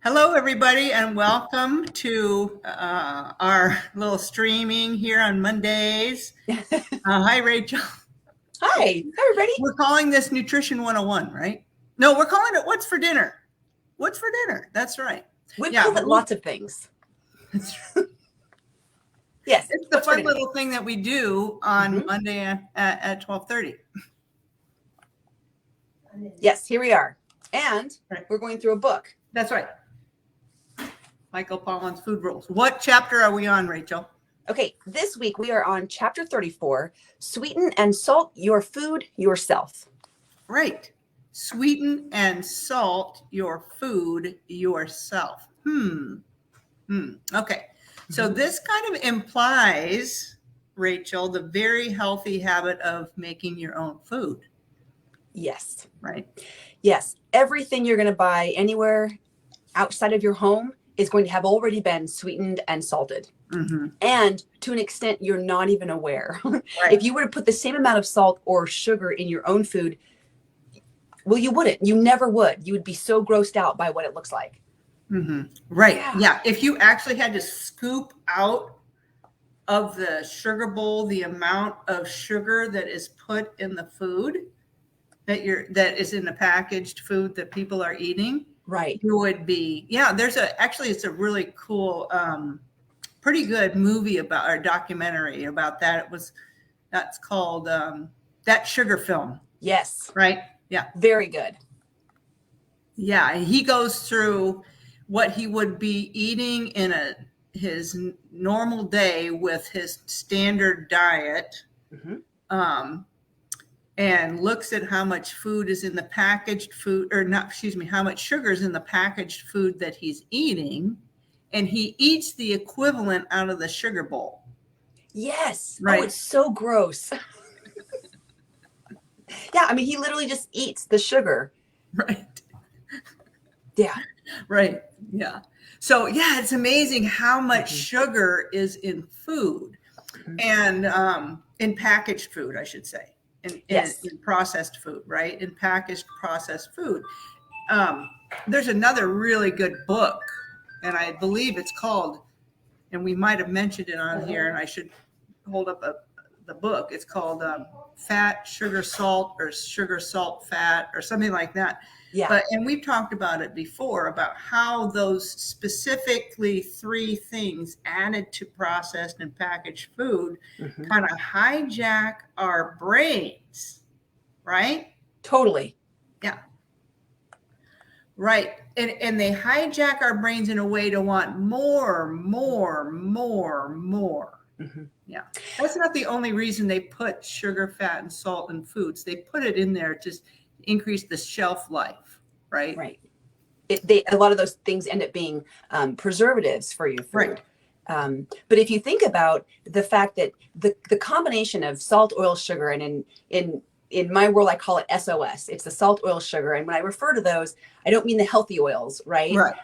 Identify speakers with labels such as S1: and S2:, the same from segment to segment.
S1: Hello, everybody, and welcome to our little streaming here on Mondays. Hi, Rachel.
S2: Hi, everybody.
S1: We're calling this Nutrition 101, right? No, we're calling it What's for Dinner. What's for dinner? That's right.
S2: We've called it lots of things. Yes.
S1: It's the fun little thing that we do on Monday at 12:30.
S2: Yes, here we are. And we're going through a book.
S1: That's right. Michael Pollan's Food Rules. What chapter are we on, Rachel?
S2: Okay, this week we are on chapter 34, Sweeten and Salt Your Food Yourself.
S1: Right. Sweeten and salt your food yourself. Okay. So this kind of implies, Rachel, the very healthy habit of making your own food.
S2: Yes.
S1: Right.
S2: Yes. Everything you're going to buy anywhere outside of your home is going to have already been sweetened and salted. And to an extent, you're not even aware. Right. If you were to put the same amount of salt or sugar in your own food, well, you wouldn't. You never would. You would be so grossed out by what it looks like.
S1: Right. Yeah. If you actually had to scoop out of the sugar bowl the amount of sugar that is put in the food that is in the packaged food that people are eating,
S2: right,
S1: you would be. It's a really cool, pretty good movie about, or documentary about that. That's called That Sugar Film.
S2: Yes.
S1: Right. Yeah.
S2: Very good.
S1: Yeah. He goes through what he would be eating in his normal day with his standard diet, and looks at how much food is in the packaged food, how much sugar is in the packaged food that he's eating, and he eats the equivalent out of the sugar bowl.
S2: Yes. Right. Oh, it's so gross. Yeah, I mean, he literally just eats the sugar.
S1: Right.
S2: Yeah.
S1: Right. Yeah. So, yeah, it's amazing how much sugar is in food and in packaged food, I should say, in processed food, right? In packaged processed food. There's another really good book, and I believe it's called, and we might have mentioned it on here, and I should hold up the book. It's called Fat, Sugar, Salt, or Sugar, Salt, Fat, or something like that.
S2: Yeah.
S1: And we've talked about it before, about how those specifically three things added to processed and packaged food kind of hijack our brains, right?
S2: Totally.
S1: Yeah. Right. And they hijack our brains in a way to want more. Yeah. That's not the only reason they put sugar, fat, and salt in foods. They put it in there to increase the shelf life, right?
S2: Right. A lot of those things end up being preservatives for your food. Right. But if you think about the fact that the combination of salt, oil, sugar, and in my world, I call it SOS. It's the salt, oil, sugar. And when I refer to those, I don't mean the healthy oils, right?
S1: Right.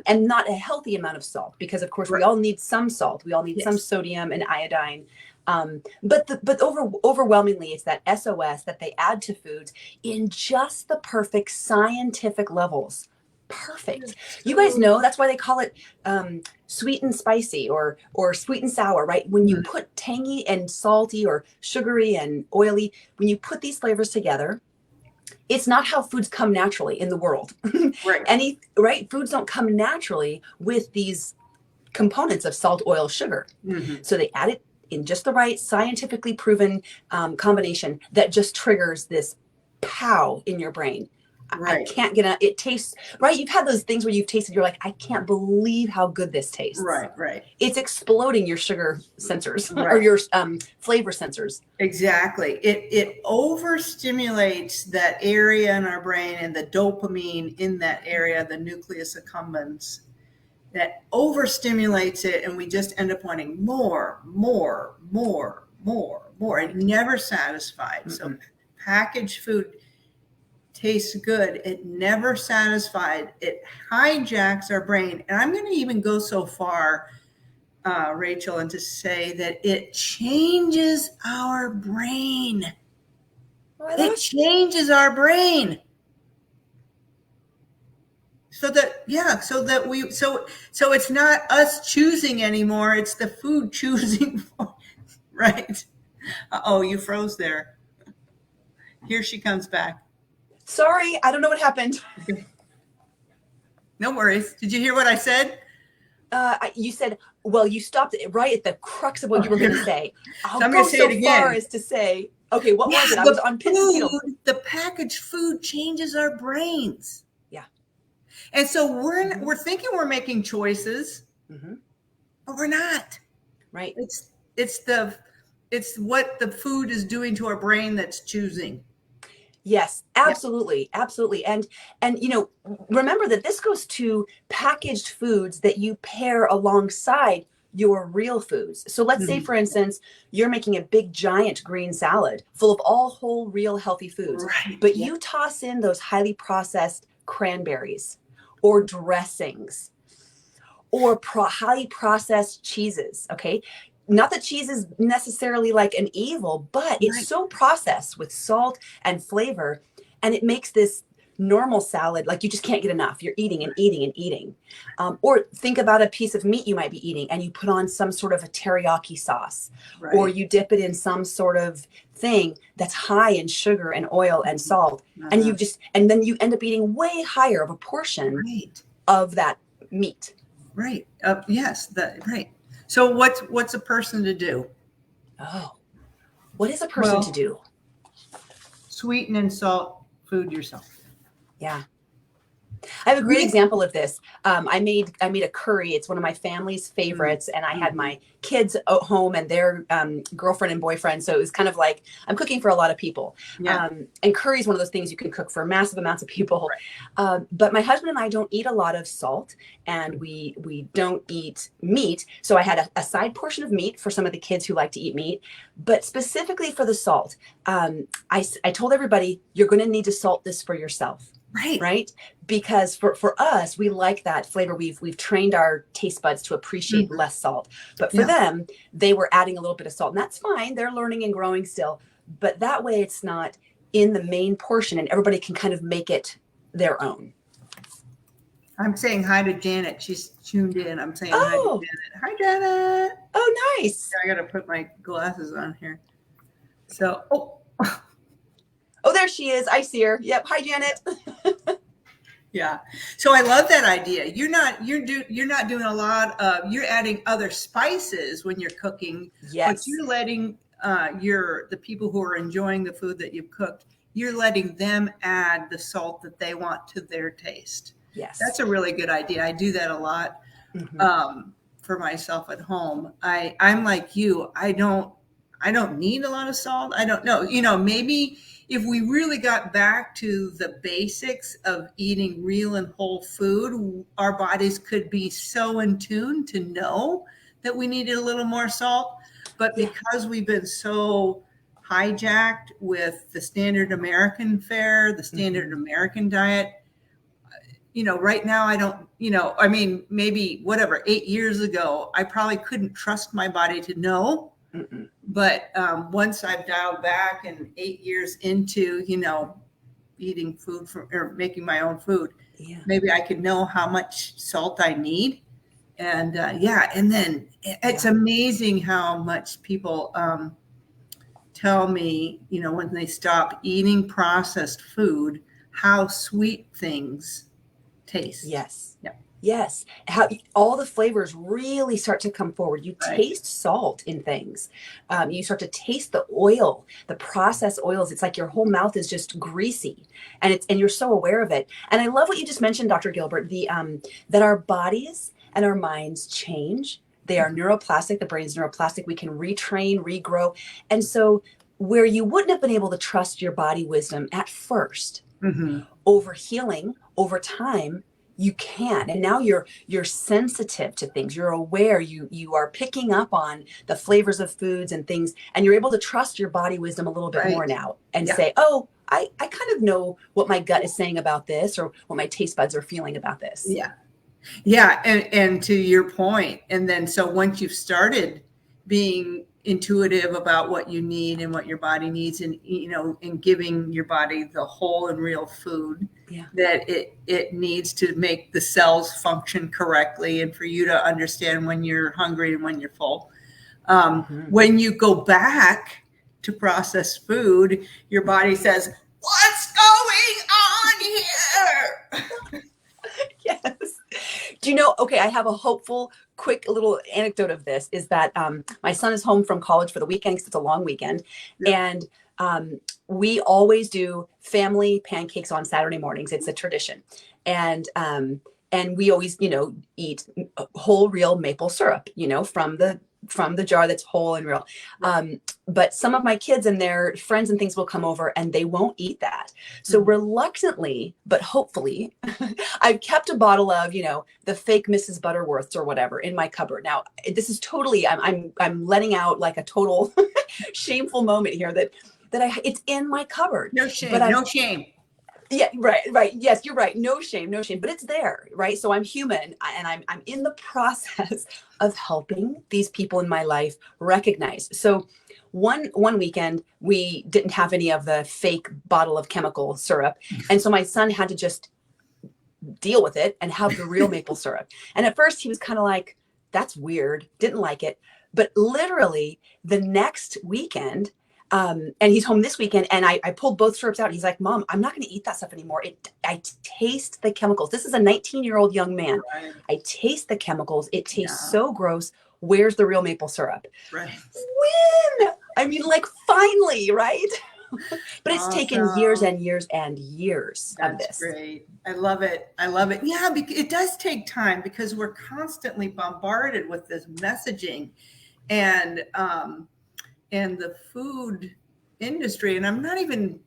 S2: And not a healthy amount of salt, because of course we all need some salt. We all need some sodium and iodine. But overwhelmingly, it's that SOS that they add to foods in just the perfect scientific levels. Perfect. You guys know that's why they call it sweet and spicy or sweet and sour, right? When you put tangy and salty or sugary and oily, when you put these flavors together, it's not how foods come naturally in the world.
S1: Right.
S2: Foods don't come naturally with these components of salt, oil, sugar. So they add it in just the right scientifically proven combination that just triggers this pow in your brain. Right. I can't get it tastes right. You've had those things where you've tasted, you're like, I can't believe how good this tastes.
S1: Right.
S2: It's exploding your sugar sensors or your flavor sensors.
S1: Exactly. It overstimulates that area in our brain, and the dopamine in that area, the nucleus accumbens, that overstimulates it, and we just end up wanting more, and never satisfied. So packaged food tastes good. It never satisfied. It hijacks our brain. And I'm going to even go so far, Rachel, and to say that it changes our brain. It changes our brain. So that, yeah, so it's not us choosing anymore. It's the food choosing, right? Oh, you froze there. Here she comes back.
S2: Sorry, I don't know what happened.
S1: No worries. Did you hear what I said?
S2: You said, well, you stopped it right at the crux of what you were going to say. I'll
S1: So I'm
S2: go
S1: gonna say
S2: so
S1: it
S2: far
S1: again.
S2: as to say, okay, what was it? I
S1: the
S2: was on pins and needles.
S1: the packaged food changes our brains.
S2: Yeah.
S1: And so we're thinking we're making choices, but we're not.
S2: Right.
S1: It's what the food is doing to our brain that's choosing.
S2: Yes, absolutely. Absolutely. And remember that this goes to packaged foods that you pair alongside your real foods. So let's say, for instance, you're making a big giant green salad full of all whole, real, healthy foods,
S1: Right.
S2: but you toss in those highly processed cranberries or dressings or highly processed cheeses. Okay. Not that cheese is necessarily like an evil, but it's so processed with salt and flavor, and it makes this normal salad like you just can't get enough. You're eating and eating and eating. Or think about a piece of meat you might be eating and you put on some sort of a teriyaki sauce, or you dip it in some sort of thing that's high in sugar and oil and salt, and then you end up eating way higher of a portion of that meat.
S1: Right. Yes. Right. So what's a person to do?
S2: Oh, what is a person to do?
S1: Sweeten and salt food yourself.
S2: Yeah. I have a great example of this. I made a curry. It's one of my family's favorites, and I had my kids at home and their girlfriend and boyfriend. So it was kind of like I'm cooking for a lot of people.
S1: Yeah.
S2: And curry is one of those things you can cook for massive amounts of people. But my husband and I don't eat a lot of salt, and we don't eat meat. So I had a side portion of meat for some of the kids who like to eat meat, but specifically for the salt, I told everybody you're going to need to salt this for yourself. Right. Because for us, we like that flavor. We've trained our taste buds to appreciate less salt. But for them, they were adding a little bit of salt, and that's fine. They're learning and growing still. But that way it's not in the main portion, and everybody can kind of make it their own.
S1: I'm saying hi to Janet. She's tuned in. I'm saying hi to Janet. Hi, Janet.
S2: Oh, nice.
S1: I got to put my glasses on here. So,
S2: Oh, there she is. I see her. Yep. Hi, Janet.
S1: Yeah. So I love that idea. You're not doing a lot of, you're adding other spices when you're cooking.
S2: Yes.
S1: But you're letting the people who are enjoying the food that you've cooked, you're letting them add the salt that they want to their taste.
S2: Yes.
S1: That's a really good idea. I do that a lot for myself at home. I'm like you. I don't need a lot of salt. I don't know. Maybe if we really got back to the basics of eating real and whole food, our bodies could be so in tune to know that we needed a little more salt. But because we've been so hijacked with the standard American fare, the standard American diet, right now I don't, maybe 8 years ago, I probably couldn't trust my body to know. But once I've dialed back and 8 years into, eating food or making my own food, maybe I could know how much salt I need. And and then it's amazing how much people tell me, when they stop eating processed food, how sweet things taste.
S2: Yes. Yeah. Yes. How all the flavors really start to come forward. You taste salt in things. You start to taste the oil, the processed oils. It's like your whole mouth is just greasy, and you're so aware of it. And I love what you just mentioned, Dr. Gilbert, that our bodies and our minds change. They are neuroplastic. The brain's neuroplastic. We can retrain, regrow. And so where you wouldn't have been able to trust your body wisdom at first, over healing, over time, you can. And now you're sensitive to things. You're aware. You are picking up on the flavors of foods and things, and you're able to trust your body wisdom a little bit more now and say, oh, I kind of know what my gut is saying about this, or what my taste buds are feeling about this.
S1: Yeah. And to your point, and then so once you've started being intuitive about what you need and what your body needs, and in giving your body the whole and real food that it needs to make the cells function correctly, and for you to understand when you're hungry and when you're full. When you go back to processed food, your body says, "What's going on here?"
S2: Yes. Do you know, okay, I have a hopeful, quick little anecdote of this is that my son is home from college for the weekend because it's a long weekend. Yeah. And we always do family pancakes on Saturday mornings. It's a tradition. And we always, eat whole real maple syrup, from the jar that's whole and real. But some of my kids and their friends and things will come over and they won't eat that. So reluctantly, but hopefully, I've kept a bottle of, the fake Mrs. Butterworths or whatever in my cupboard. Now, this is totally, I'm letting out like a total shameful moment here that it's in my cupboard.
S1: No shame,
S2: but
S1: no shame.
S2: Yeah, right. Yes, you're right. No shame, but it's there, right? So I'm human, and I'm in the process of helping these people in my life recognize. So one weekend we didn't have any of the fake bottle of chemical syrup, and so my son had to just deal with it and have the real maple syrup. And at first he was kind of like, "That's weird," didn't like it. But literally the next weekend. And he's home this weekend, and I pulled both syrups out. And he's like, "Mom, I'm not going to eat that stuff anymore. I taste the chemicals." This is a 19-year-old young man. Right. I taste the chemicals. It tastes so gross. Where's the real maple syrup?
S1: Right.
S2: When? I mean, like, finally, right? But it's taken years and years and years of this.
S1: That's great. I love it. Yeah, it does take time because we're constantly bombarded with this messaging, and the food industry, and I'm not even,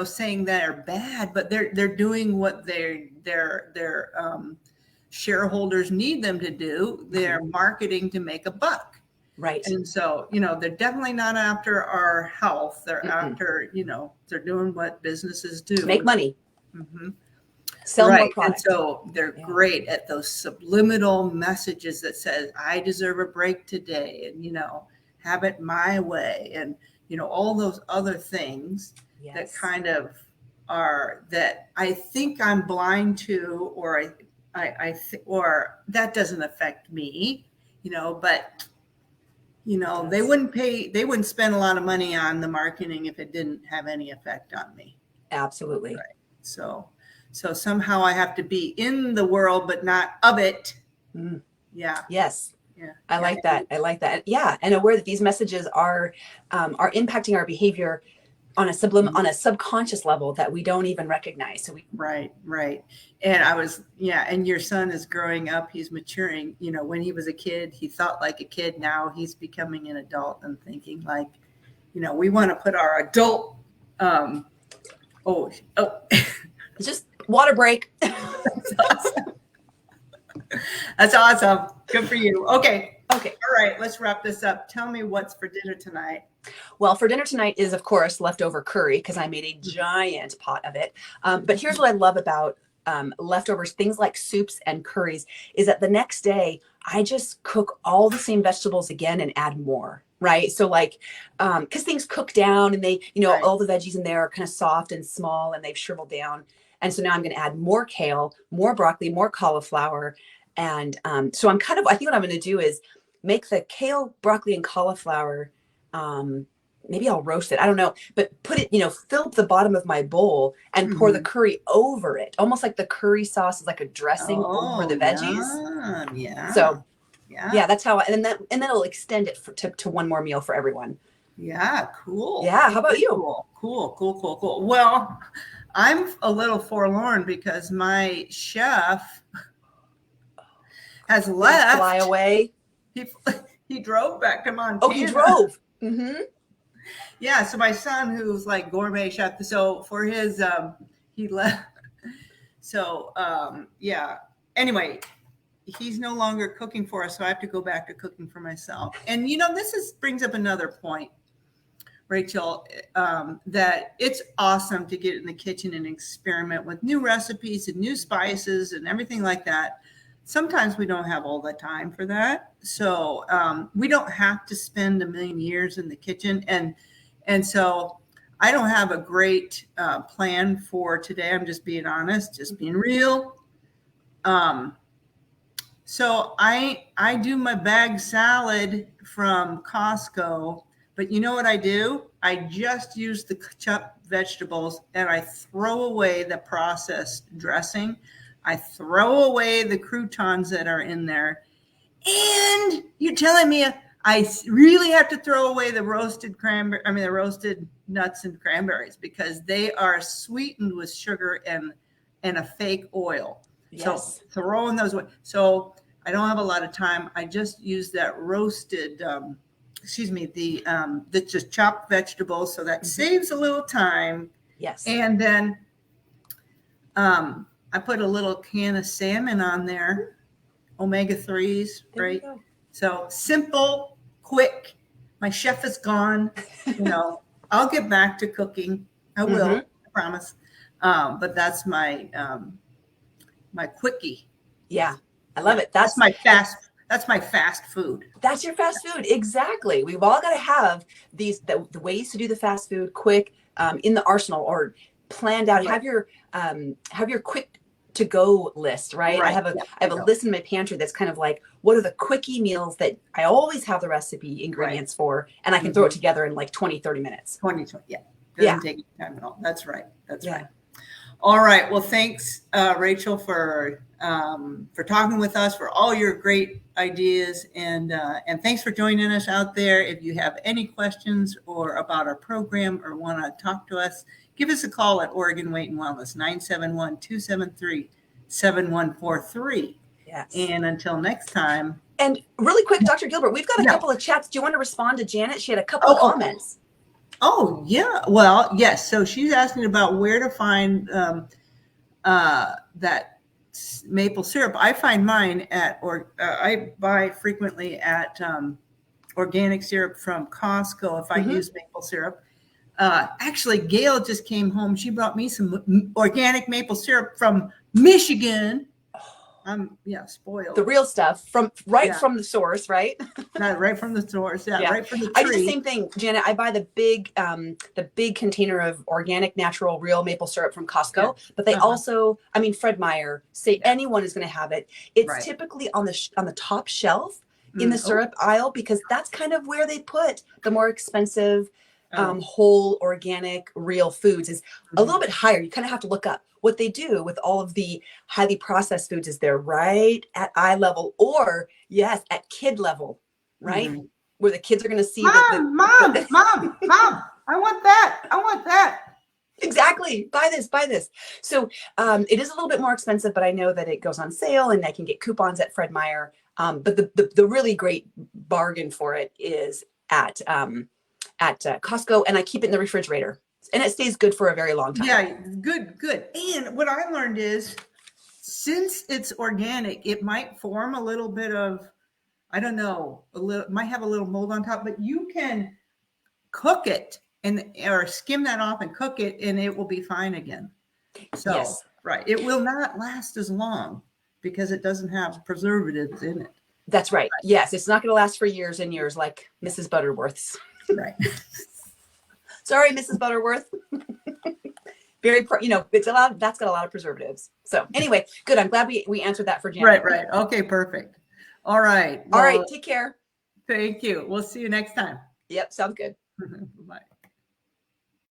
S1: saying they're bad, but they're doing what their shareholders need them to do. They're marketing to make a buck.
S2: Right.
S1: And so, they're definitely not after our health. They're after, they're doing what businesses do.
S2: Make money.
S1: Mm-hmm.
S2: Sell more products.
S1: And so they're great at those subliminal messages that says, "I deserve a break today," and, "have it my way," and all those other things that kind of are that I think I'm blind to, or or that doesn't affect me, but they wouldn't spend a lot of money on the marketing if it didn't have any effect on me.
S2: Absolutely.
S1: Right. So somehow I have to be in the world but not of it. Yeah.
S2: Yes. Yeah. I like that. Yeah. And aware that these messages are impacting our behavior on a subconscious level that we don't even recognize. So
S1: Right. And and your son is growing up, he's maturing. When he was a kid, he thought like a kid. Now he's becoming an adult and thinking like, we want to put our adult,
S2: just water break.
S1: That's awesome. Good for you. Okay. All right. Let's wrap this up. Tell me what's for dinner tonight.
S2: Well, for dinner tonight is, of course, leftover curry because I made a giant pot of it. But here's what I love about leftovers, things like soups and curries, is that the next day I just cook all the same vegetables again and add more. Right. So because things cook down and they, all the veggies in there are kind of soft and small and they've shriveled down. And so now I'm going to add more kale, more broccoli, more cauliflower. And so I think what I'm going to do is make the kale, broccoli, and cauliflower. Maybe I'll roast it. I don't know, but put it, fill up the bottom of my bowl and pour the curry over it. Almost like the curry sauce is like a dressing over the veggies.
S1: Yeah.
S2: So that's how, and then it'll extend it to one more meal for everyone.
S1: Yeah. Cool.
S2: Yeah. How about you?
S1: Cool. Well, I'm a little forlorn because my chef has left.
S2: Fly away.
S1: He drove back to Montana.
S2: Oh, he drove. Mm-hmm.
S1: Yeah. So my son, who's like gourmet chef, so for his, he left. So anyway, he's no longer cooking for us, so I have to go back to cooking for myself. And this brings up another point, Rachel, that it's awesome to get in the kitchen and experiment with new recipes and new spices and everything like that. sometimes we don't have all the time for that. So we don't have to spend a million years in the kitchen. And so I don't have a great plan for today. I'm just being honest, just being real. So I do my bag salad from Costco, but you know what I do? I just use the chopped vegetables and I throw away the processed dressing. I throw away the croutons that are in there. And you're telling me I really have to throw away the roasted the roasted nuts and cranberries because they are sweetened with sugar and a fake oil.
S2: Yes.
S1: So throwing those away. So I don't have a lot of time. I just use that roasted, the just chopped vegetables. So that saves a little time.
S2: Yes.
S1: And then I put a little can of salmon on there, omega-3s, right? So simple, quick. My chef is gone. I'll get back to cooking. I will, I promise. But that's my my quickie.
S2: Yeah, I love it.
S1: That's my fast food.
S2: That's your fast food. Exactly. We've all got to have these the ways to do the fast food quick in the arsenal or planned out.
S1: Right.
S2: Have your quick to go list, right? I have a list in my pantry that's kind of like, what are the quickie meals that I always have the recipe ingredients for, and I can throw it together in like 20, 30 minutes.
S1: 20, yeah. Doesn't take time at all. That's right. That's right. All right. Well, thanks, Rachel, for talking with us, for all your great ideas, and thanks for joining us out there. If you have any questions or about our program or want to talk to us, give us a call at Oregon Weight and Wellness, 971-273-7143.
S2: Yes.
S1: And until next time.
S2: And really quick, Dr. Gilbert, we've got a couple of chats. Do you want to respond to Janet? She had a couple of comments.
S1: Oh, yeah. Well, yes. So she's asking about where to find that maple syrup. I find mine I buy frequently at organic syrup from Costco if I use maple syrup. Actually, Gail just came home. She brought me some organic maple syrup from Michigan. I'm spoiled.
S2: The real stuff from the source, right?
S1: Right from the source. Yeah, right from the tree.
S2: I do the same thing, Janet. I buy the big container of organic, natural, real maple syrup from Costco. Yeah. But they also, Fred Meyer, anyone is going to have it. It's typically on the top shelf in the syrup aisle because that's kind of where they put the more expensive whole organic real foods is a little bit higher. You kind of have to look up. What they do with all of the highly processed foods is they're right at eye level or at kid level, right? Where the kids are going to see
S1: Mom, I want that.
S2: Exactly. Buy this. So it is a little bit more expensive, but I know that it goes on sale and I can get coupons at Fred Meyer. But the really great bargain for it is at Costco, and I keep it in the refrigerator. And it stays good for a very long time.
S1: Yeah, good. And what I learned is, since it's organic, it might form a little bit of, might have a little mold on top, but you can cook it or skim that off and cook it, and it will be fine again. So, it will not last as long because it doesn't have preservatives in it.
S2: That's right. Yes, it's not going to last for years and years like Mrs. Butterworth's.
S1: Right.
S2: Sorry, Mrs. Butterworth. It's that's got a lot of preservatives. So anyway, good. I'm glad we answered that for Janet.
S1: Right. Okay, perfect. All right.
S2: All right. Take care.
S1: Thank you. We'll see you next time.
S2: Yep. Sounds good.